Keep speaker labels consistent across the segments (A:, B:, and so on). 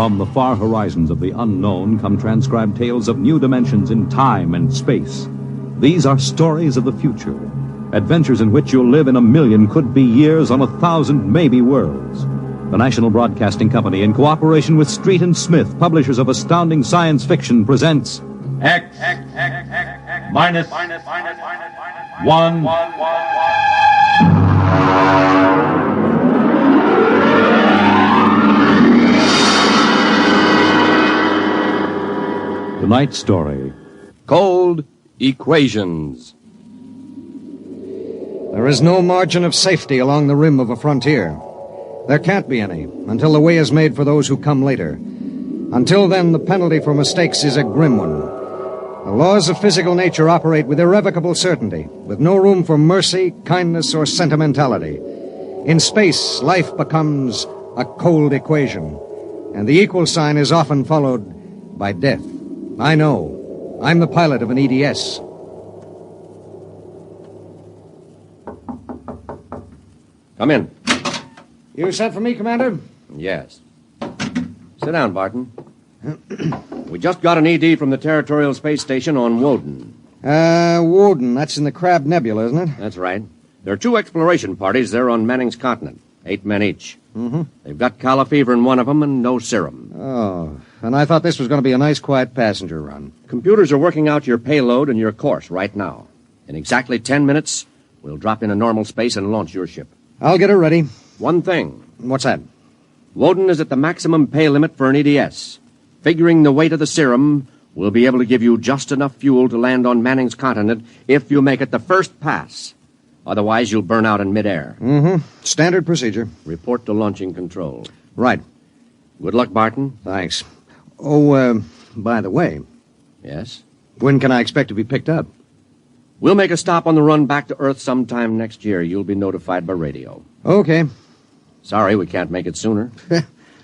A: From the far horizons of the unknown come transcribed tales of new dimensions in time and space. These are stories of the future, adventures in which you'll live in 1,000,000 could-be years on 1,000 maybe worlds. The National Broadcasting Company, in cooperation with Street and Smith, publishers of astounding science fiction, presents
B: X minus 1.
A: Tonight's story:
C: Cold Equations.
D: There is no margin of safety along the rim of a frontier. There can't be any until the way is made for those who come later. Until then, the penalty for mistakes is a grim one. The laws of physical nature operate with irrevocable certainty, with no room for mercy, kindness, or sentimentality. In space, life becomes a cold equation, and the equal sign is often followed by death. I know. I'm the pilot of an EDS.
C: Come in.
D: You sent for me, Commander?
C: Yes. Sit down, Barton. We just got an ED from the Territorial Space Station on Woden.
D: Woden. That's in the Crab Nebula, isn't it?
C: That's right. There are 2 exploration parties there on Manning's continent. 8 men each.
D: Mm-hmm.
C: They've got calla fever in one of them and no serum.
D: Oh, and I thought this was going to be a nice, quiet passenger run.
C: Computers are working out your payload and your course right now. In exactly 10 minutes, we'll drop into normal space and launch your ship.
D: I'll get her ready.
C: One thing.
D: What's that?
C: Woden is at the maximum pay limit for an EDS. Figuring the weight of the serum, we'll be able to give you just enough fuel to land on Manning's continent if you make it the first pass. Otherwise, you'll burn out in midair.
D: Mm-hmm. Standard procedure.
C: Report to launching control.
D: Right.
C: Good luck, Barton.
D: Thanks. Oh, by the way,
C: Yes?
D: when can I expect to be picked up?
C: We'll make a stop on the run back to Earth sometime next year. You'll be notified by radio.
D: Okay.
C: Sorry, we can't make it sooner.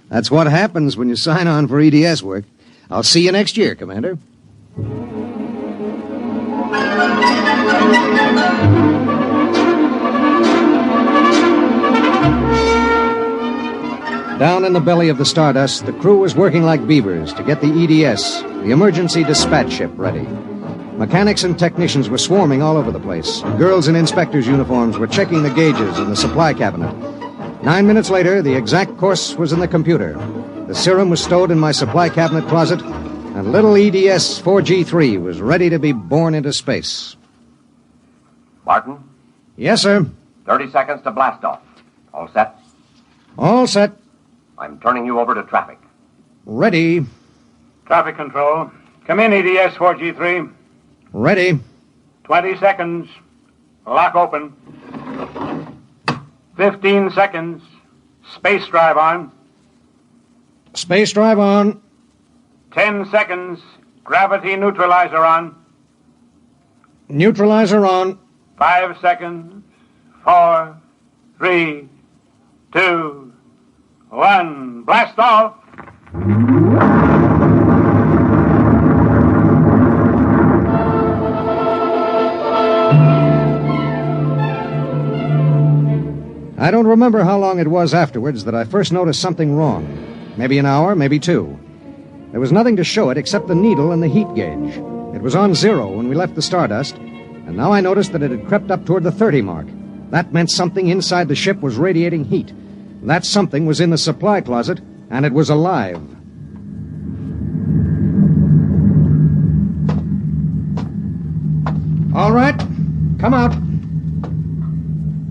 D: That's what happens when you sign on for EDS work. I'll see you next year, Commander. Down in the belly of the Stardust, the crew was working like beavers to get the EDS, the Emergency Dispatch Ship, ready. Mechanics and technicians were swarming all over the place. Girls in inspectors' uniforms were checking the gauges in the supply cabinet. 9 minutes later, the exact course was in the computer. The serum was stowed in my supply cabinet closet, and little EDS 4G3 was ready to be born into space.
B: Barton,
D: Yes, sir.
B: 30 seconds to blast off. All set?
D: All set.
B: I'm turning you over to traffic.
D: Ready.
E: Traffic control. Come in, EDS 4G3.
D: Ready.
E: 20 seconds. Lock open. 15 seconds. Space drive on.
D: Space drive on.
E: 10 seconds. Gravity neutralizer on.
D: Neutralizer on.
E: 5 seconds. 4, 3, 2, 1. Blast off. I don't remember how long it was afterwards that I first noticed something wrong. Maybe an hour, maybe 2. There was nothing to show it except the needle and the heat gauge. It was on 0 when we left the Stardust, and now I noticed that it had crept up toward the 30 mark. That meant something inside the ship was radiating heat. That something was in the supply closet, and it was alive. All right, come out.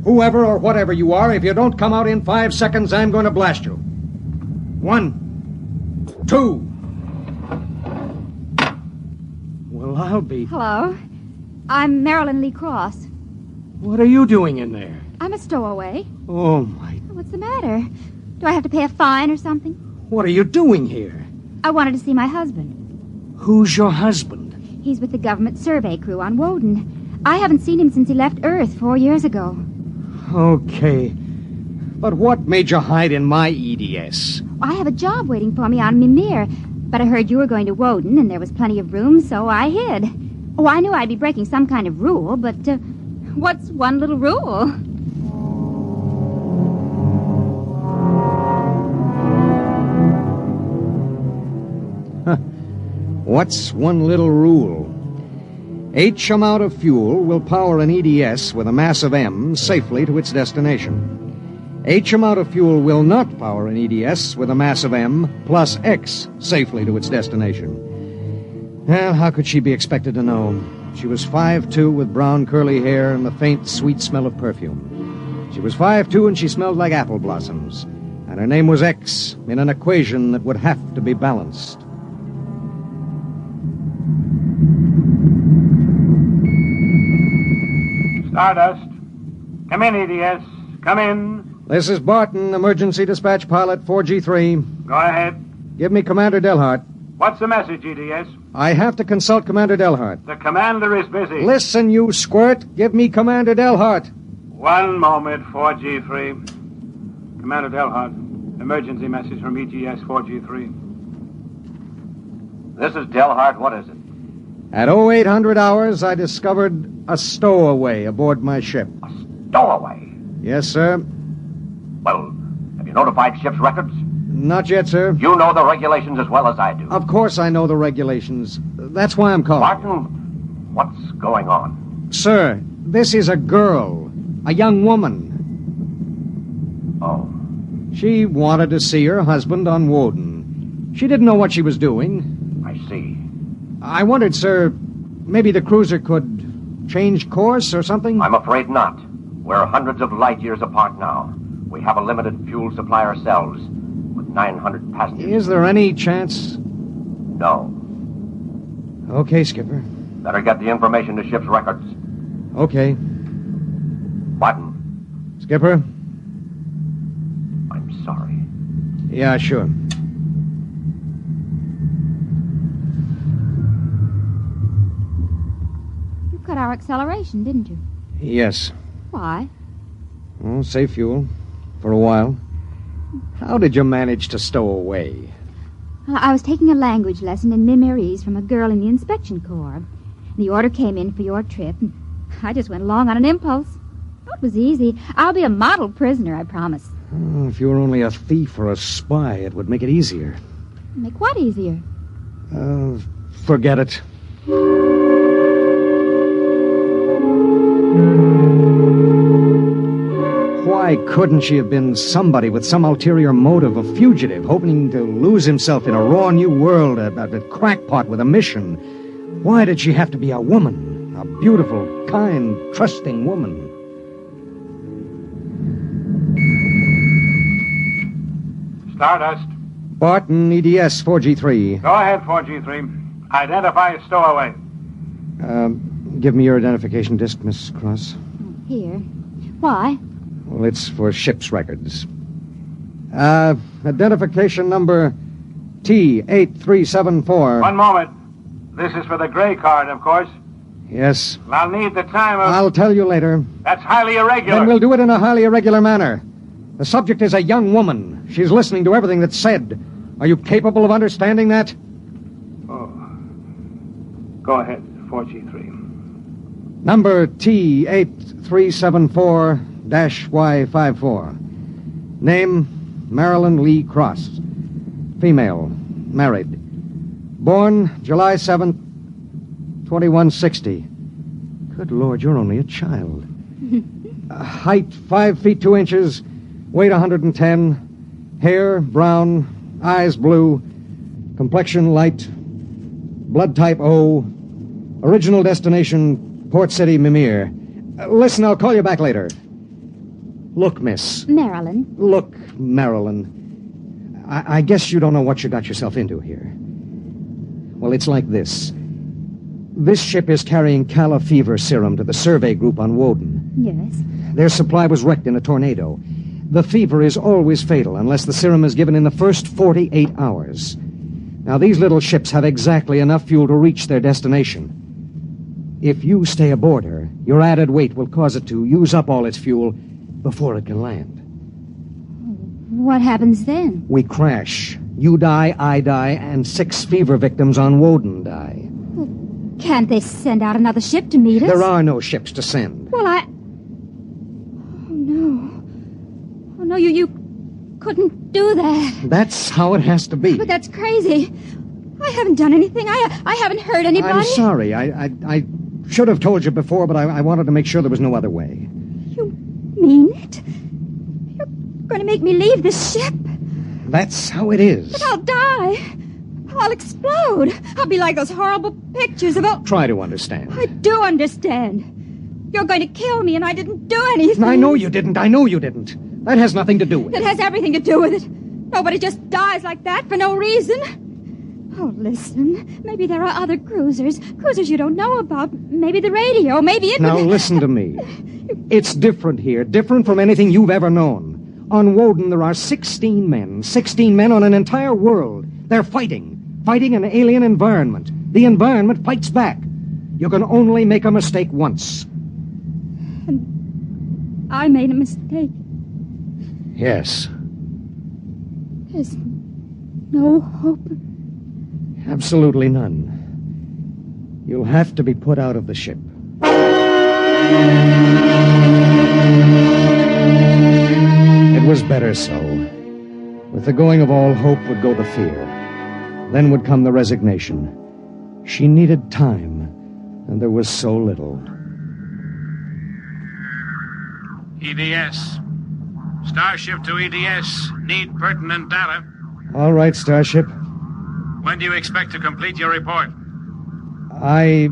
E: Whoever or whatever you are, if you don't come out in 5 seconds, I'm going to blast you. 1, 2. Well, I'll be...
F: Hello. I'm Marilyn Lee Cross.
D: What are you doing in there?
F: I'm a stowaway.
D: Oh, my...
F: What's the matter? Do I have to pay a fine or something?
D: What are you doing here?
F: I wanted to see my husband.
D: Who's your husband?
F: He's with the government survey crew on Woden. I haven't seen him since he left Earth 4 years ago.
D: Okay. But what made you hide in my EDS?
F: I have a job waiting for me on Mimir, but I heard you were going to Woden and there was plenty of room, so I hid. Oh, I knew I'd be breaking some kind of rule, but what's one little rule?
E: What's one little rule? H amount of fuel will power an EDS with a mass of M safely to its destination. H amount of fuel will not power an EDS with a mass of M plus X safely to its destination. Well, how could she be expected to know? She was 5'2" with brown curly hair and the faint, sweet smell of perfume. She was 5'2" and she smelled like apple blossoms. And her name was X in an equation that would have to be balanced.
G: Stardust. Come in, EDS. Come in.
E: This is Barton, emergency dispatch pilot 4G3.
G: Go ahead.
E: Give me Commander Delhart.
G: What's the message, EDS?
E: I have to consult Commander Delhart.
G: The commander is busy.
E: Listen, you squirt. Give me Commander Delhart.
G: One moment, 4G3. Commander Delhart, emergency message from EGS 4G3.
B: This is Delhart. What is it?
E: At 0800 hours, I discovered a stowaway aboard my ship.
B: A stowaway?
E: Yes, sir.
B: Well, have you notified ship's records?
E: Not yet, sir.
B: You know the regulations as well as I do.
E: Of course I know the regulations. That's why I'm calling.
B: Barton, what's going on?
E: Sir, this is a girl. A young woman.
B: Oh.
E: She wanted to see her husband on Woden. She didn't know what she was doing.
B: I see.
E: I wondered, sir, maybe the cruiser could change course or something?
B: I'm afraid not. We're hundreds of light years apart now. We have a limited fuel supply ourselves, with 900 passengers.
E: Is there any chance?
B: No.
E: Okay, Skipper.
B: Better get the information to ship's records.
E: Okay.
B: Barton,
E: Skipper?
B: I'm sorry.
E: Yeah, sure.
F: You cut our acceleration, didn't you?
E: Yes.
F: Why?
E: Well, save fuel. For a while. How did you manage to stow away?
F: I was taking a language lesson in Mimirese from a girl in the inspection corps. The order came in for your trip, and I just went along on an impulse. Oh, it was easy. I'll be a model prisoner, I promise.
E: Oh, if you were only a thief or a spy, it would make it easier.
F: Make what easier?
E: Forget it. Why couldn't she have been somebody with some ulterior motive, a fugitive, hoping to lose himself in a raw new world, a crackpot with a mission? Why did she have to be a woman? A beautiful, kind, trusting woman?
G: Stardust.
E: Barton, EDS 4G3.
G: Go ahead, 4G3. Identify a stowaway.
E: Give me your identification disc, Miss Cross.
F: Here. Why?
E: Well, it's for ship's records. Identification number T8374.
G: One moment. This is for the gray card, of course.
E: Yes.
G: I'll need the time of...
E: I'll tell you later.
G: That's highly irregular.
E: Then we'll do it in a highly irregular manner. The subject is a young woman. She's listening to everything that's said. Are you capable of understanding that?
G: Oh. Go ahead, 4G3.
E: Number T8374-Y54. Name, Marilyn Lee Cross. Female, married. Born July 7th, 2160. Good Lord, you're only a child. Height 5 feet 2 inches, weight 110, hair brown, eyes blue, complexion light, blood type O, original destination Port City, Mimir. Listen, I'll call you back later. Look, miss.
F: Marilyn.
E: Look, Marilyn. I guess you don't know what you got yourself into here. Well, it's like this. This ship is carrying Calla fever serum to the survey group on Woden.
F: Yes.
E: Their supply was wrecked in a tornado. The fever is always fatal unless the serum is given in the first 48 hours. Now, these little ships have exactly enough fuel to reach their destination. If you stay aboard her, your added weight will cause it to use up all its fuel before it can land.
F: What happens then?
E: We crash. You die, I die, and 6 fever victims on Woden die.
F: Can't they send out another ship to meet us?
E: There are no ships to send.
F: Well, Oh, no. Oh, no, you couldn't do that.
E: That's how it has to be.
F: But that's crazy. I haven't done anything. I haven't hurt anybody.
E: I'm sorry. I should have told you before, but I wanted to make sure there was no other way.
F: You mean it? You're going to make me leave this ship?
E: That's how it is.
F: But I'll die. I'll explode. I'll be like those horrible pictures about...
E: Try to understand.
F: I do understand. You're going to kill me, and I didn't do anything.
E: I know you didn't. That has nothing to do with it.
F: It has everything to do with it. Nobody just dies like that for no reason. Oh, listen. Maybe there are other cruisers. Cruisers you don't know about. Maybe the radio. Maybe it...
E: Now, listen to me. It's different here. Different from anything you've ever known. On Woden, there are 16 men. 16 men on an entire world. They're fighting. Fighting an alien environment. The environment fights back. You can only make a mistake once.
F: And I made a mistake.
E: Yes.
F: There's no hope.
E: Absolutely none. You'll have to be put out of the ship. It was better so. With the going of all hope would go the fear. Then would come the resignation. She needed time, and there was so little.
H: EDS. Starship to EDS. Need pertinent data.
E: All right, Starship.
H: When do you expect to complete your report?
E: I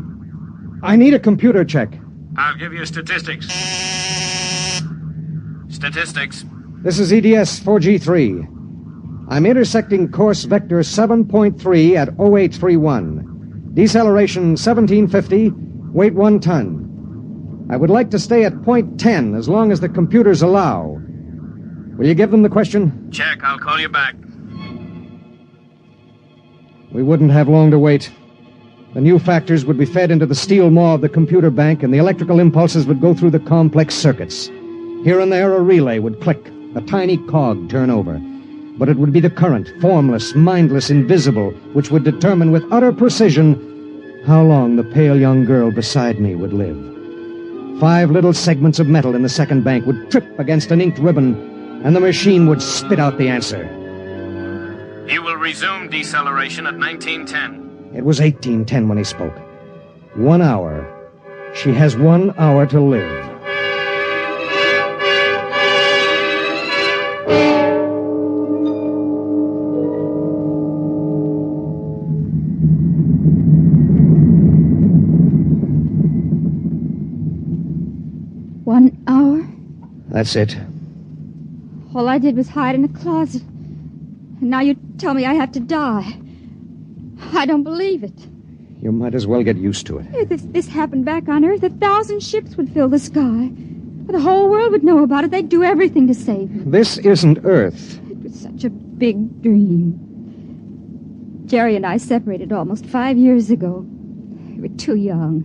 E: need a computer check.
H: I'll give you statistics. Statistics.
E: This is EDS 4G3. I'm intersecting course vector 7.3 at 0831. Deceleration 1750, weight 1 ton. I would like to stay at point 10 as long as the computers allow. Will you give them the question?
H: Check. I'll call you back.
E: We wouldn't have long to wait. The new factors would be fed into the steel maw of the computer bank, and the electrical impulses would go through the complex circuits. Here and there, a relay would click, a tiny cog turn over. But it would be the current, formless, mindless, invisible, which would determine with utter precision how long the pale young girl beside me would live. 5 little segments of metal in the second bank would trip against an inked ribbon, and the machine would spit out the answer.
H: You will resume deceleration at 1910.
E: It was 1810 when he spoke. 1 hour. She has 1 hour to live. That's it.
F: All I did was hide in a closet. And now you tell me I have to die. I don't believe it.
E: You might as well get used to it.
F: If this happened back on Earth, 1,000 ships would fill the sky. The whole world would know about it. They'd do everything to save me.
E: This isn't Earth.
F: It was such a big dream. Jerry and I separated almost 5 years ago. We were too young.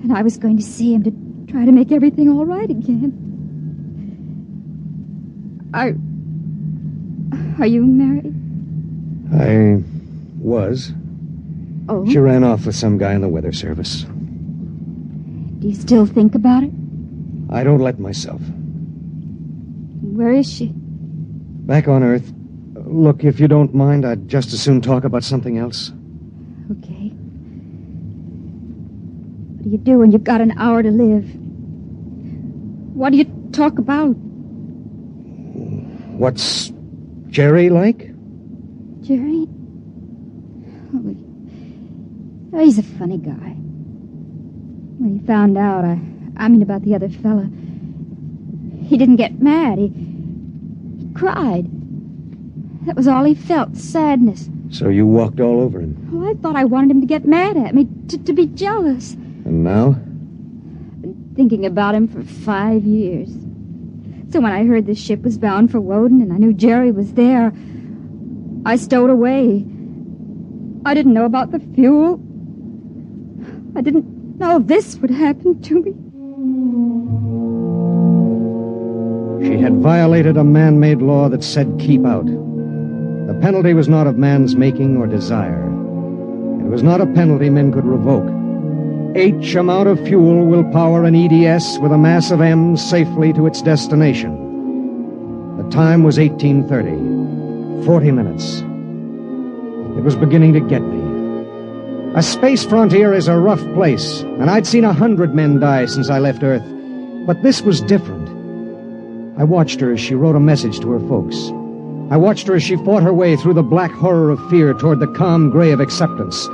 F: And I was going to see him to try to make everything all right again. Are you married?
E: I was.
F: Oh?
E: She ran off with some guy in the weather service.
F: Do you still think about it?
E: I don't let myself.
F: Where is she?
E: Back on Earth. Look, if you don't mind, I'd just as soon talk about something else.
F: Okay. What do you do when you've got an hour to live? What do you talk about?
E: What's Jerry like?
F: Jerry? Oh, he's a funny guy. When he found out, I mean about the other fella, he didn't get mad. He cried. That was all he felt, sadness.
E: So you walked all over him?
F: Well, I thought I wanted him to get mad at me, to be jealous.
E: And now?
F: I've been thinking about him for 5 years. So when I heard the ship was bound for Woden and I knew Jerry was there, I stowed away. I didn't know about the fuel. I didn't know this would happen to me.
E: She had violated a man-made law that said keep out. The penalty was not of man's making or desire. It was not a penalty men could revoke. H amount of fuel will power an EDS with a mass of M safely to its destination. The time was 1830. 40 minutes. It was beginning to get me. A space frontier is a rough place, and I'd seen 100 men die since I left Earth. But this was different. I watched her as she wrote a message to her folks. I watched her as she fought her way through the black horror of fear toward the calm gray of acceptance.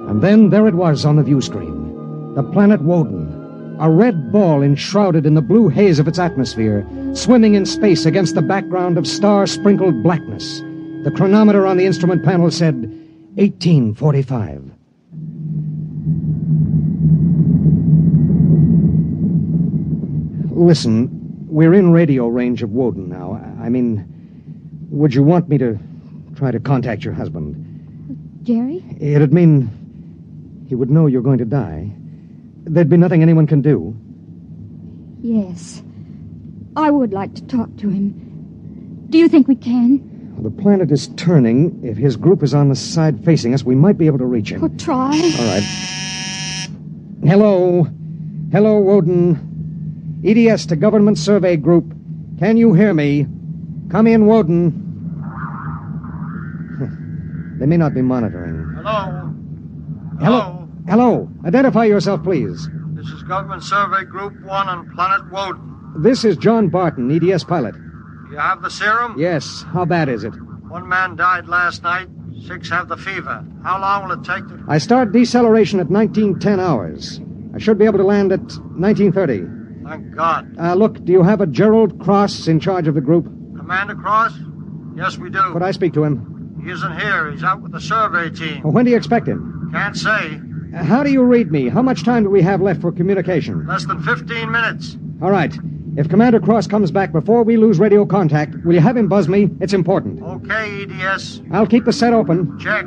E: And then there it was on the view screen. The planet Woden, a red ball enshrouded in the blue haze of its atmosphere, swimming in space against the background of star-sprinkled blackness. The chronometer on the instrument panel said 1845. Listen, we're in radio range of Woden now. I mean, would you want me to try to contact your husband?
F: Jerry?
E: It'd mean he would know you're going to die. There'd be nothing anyone can do.
F: Yes. I would like to talk to him. Do you think we can?
E: The planet is turning. If his group is on the side facing us, we might be able to reach him.
F: Oh, try.
E: All right. Hello. Hello, Woden. EDS to Government Survey Group. Can you hear me? Come in, Woden. They may not be monitoring.
I: Hello?
E: Hello. Hello. Identify yourself, please.
I: This is Government Survey Group 1 on Planet Woden.
E: This is John Barton, EDS pilot.
I: You have the serum?
E: Yes. How bad is it?
I: 1 man died last night. 6 have the fever. How long will it take to...
E: I start deceleration at 1910 hours. I should be able to land at 1930.
I: Thank God.
E: Look, do you have a Gerald Cross in charge of the group?
I: Commander Cross? Yes, we do.
E: Could I speak to him?
I: He isn't here. He's out with the survey team.
E: When do you expect him?
I: Can't say.
E: How do you read me? How much time do we have left for communication?
I: Less than 15 minutes.
E: All right. If Commander Cross comes back before we lose radio contact, will you have him buzz me? It's important.
I: Okay, EDS.
E: I'll keep the set open.
I: Check.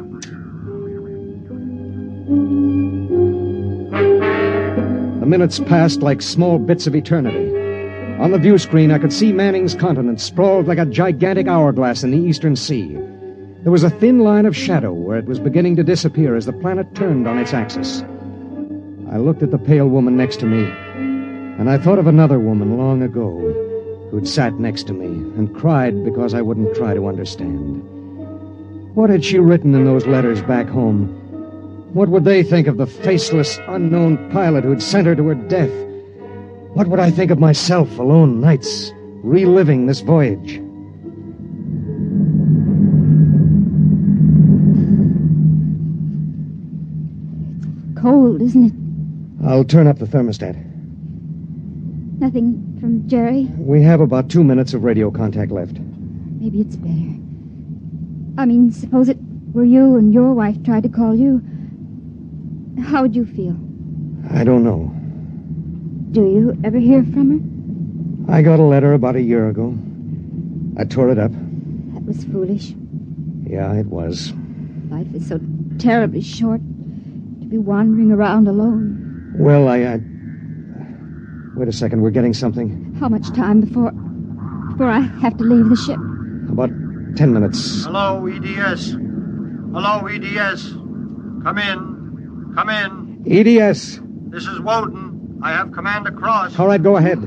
E: The minutes passed like small bits of eternity. On the view screen, I could see Manning's continent sprawled like a gigantic hourglass in the eastern sea. There was a thin line of shadow where it was beginning to disappear as the planet turned on its axis. I looked at the pale woman next to me, and I thought of another woman long ago who'd sat next to me and cried because I wouldn't try to understand. What had she written in those letters back home? What would they think of the faceless, unknown pilot who'd sent her to her death? What would I think of myself alone nights, reliving this voyage?
F: Cold, isn't it?
E: I'll turn up the thermostat.
F: Nothing from Jerry?
E: We have about 2 minutes of radio contact left.
F: Maybe it's better. I mean, suppose it were you and your wife tried to call you. How would you feel?
E: I don't know.
F: Do you ever hear from her?
E: I got a letter about a year ago. I tore it up.
F: That was foolish.
E: Yeah, it was.
F: Life is so terribly short to be wandering around alone.
E: Well, Wait a second, we're getting something.
F: How much time before I have to leave the ship?
E: About 10 minutes.
I: Hello, EDS. Hello, EDS. Come in. Come in.
E: EDS.
I: This is Woden. I have Commander Cross.
E: All right, go ahead.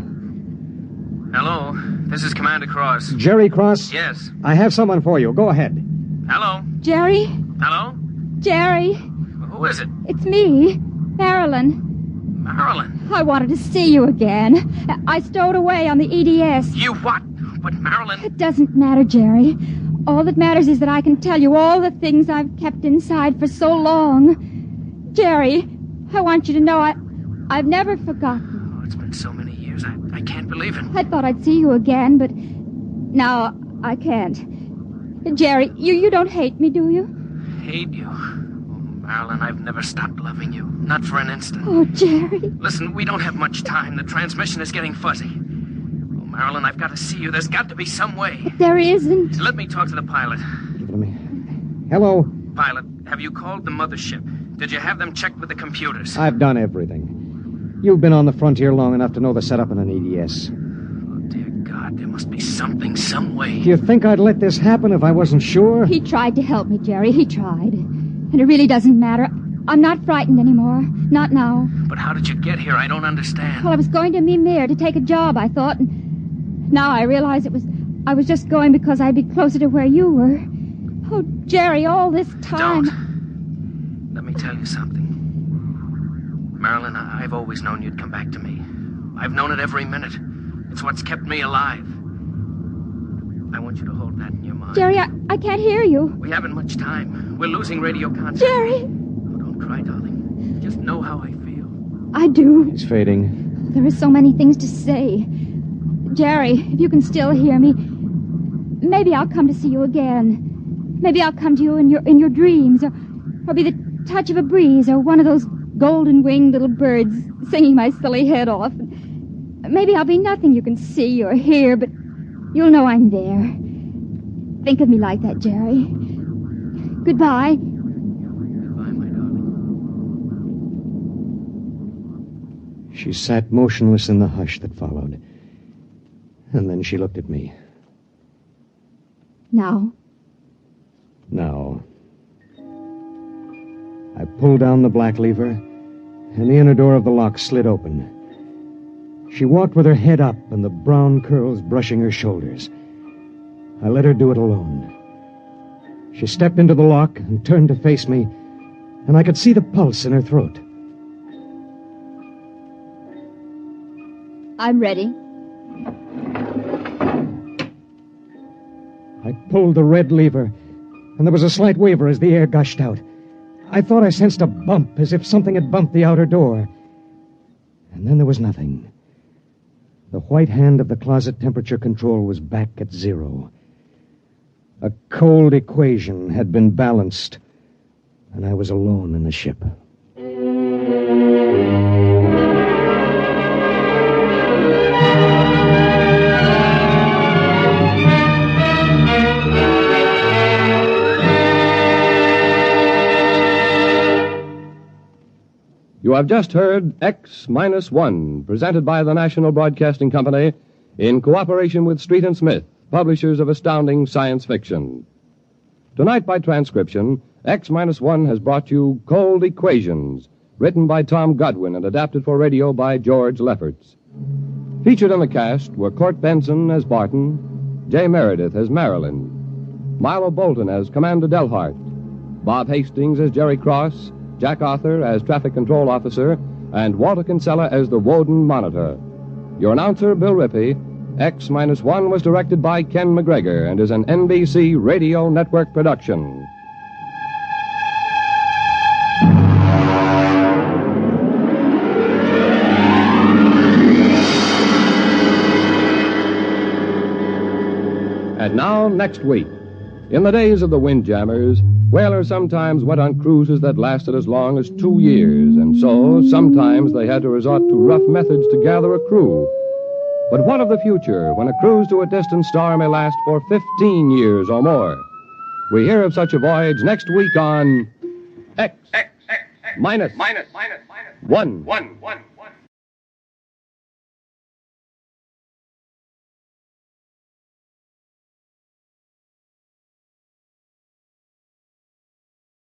H: Hello, this is Commander Cross.
E: Jerry Cross?
H: Yes.
E: I have someone for you. Go ahead.
H: Hello?
F: Jerry?
H: Hello?
F: Jerry?
H: Who is it?
F: It's me, Marilyn.
H: Marilyn.
F: I wanted to see you again. I stowed away on the EDS.
H: You what? But Marilyn...
F: It doesn't matter, Jerry. All that matters is that I can tell you all the things I've kept inside for so long. Jerry, I want you to know I've never forgotten.
H: Oh, it's been so many years. I can't believe it.
F: I thought I'd see you again, but now I can't. Jerry, you don't hate me, do you?
H: Hate you? Oh, Marilyn, I've never stopped loving you. Not for an instant.
F: Oh, Jerry.
H: Listen, we don't have much time. The transmission is getting fuzzy. Oh, Marilyn, I've got to see you. There's got to be some way.
F: There isn't.
H: Let me talk to the pilot.
E: Give it to me. Hello.
H: Pilot, have you called the mothership? Did you have them checked with the computers?
E: I've done everything. You've been on the frontier long enough to know the setup in an EDS.
H: Oh, dear God, there must be something, some way.
E: Do you think I'd let this happen if I wasn't sure?
F: He tried to help me, Jerry. He tried. And it really doesn't matter. I'm not frightened anymore. Not now.
H: But how did you get here? I don't understand.
F: Well, I was going to Mimir to take a job, I thought. And now I realize I was just going because I'd be closer to where you were. Oh, Jerry, all this time.
H: Don't. Let me tell you something. Marilyn, I've always known you'd come back to me. I've known it every minute. It's what's kept me alive. I want you to hold that in your mind.
F: Jerry, I can't hear you.
H: We haven't much time. We're losing radio contact.
F: Jerry!
H: Oh, don't cry, darling. Just know how I feel.
F: I do.
E: It's fading.
F: There are so many things to say. Jerry, if you can still hear me, maybe I'll come to see you again. Maybe I'll come to you in your dreams, or be the touch of a breeze, or one of those golden-winged little birds singing my silly head off. Maybe I'll be nothing you can see or hear, but you'll know I'm there. Think of me like that, Jerry. Goodbye.
H: Goodbye, my darling.
E: She sat motionless in the hush that followed. And then she looked at me.
F: Now?
E: Now. I pulled down the black lever, and the inner door of the lock slid open. She walked with her head up and the brown curls brushing her shoulders. I let her do it alone. She stepped into the lock and turned to face me, and I could see the pulse in her throat.
F: I'm ready.
E: I pulled the red lever, and there was a slight waver as the air gushed out. I thought I sensed a bump, as if something had bumped the outer door. And then there was nothing. The white hand of the closet temperature control was back at 0. A cold equation had been balanced, and I was alone in the ship.
J: You have just heard X-1, presented by the National Broadcasting Company in cooperation with Street and Smith, publishers of astounding science fiction. Tonight, by transcription, X-1 has brought you Cold Equations, written by Tom Godwin and adapted for radio by George Lefferts. Featured in the cast were Court Benson as Barton, Jay Meredith as Marilyn, Milo Bolton as Commander Delhart, Bob Hastings as Jerry Cross, Jack Arthur as Traffic Control Officer, and Walter Kinsella as the Woden Monitor. Your announcer, Bill Rippey. X-1 was directed by Ken McGregor and is an NBC Radio Network production. And now, next week. In the days of the Windjammers, whalers sometimes went on cruises that lasted as long as 2 years, and so sometimes they had to resort to rough methods to gather a crew. But what of the future when a cruise to a distant star may last for 15 years or more? We hear of such a voyage next week on X minus 1.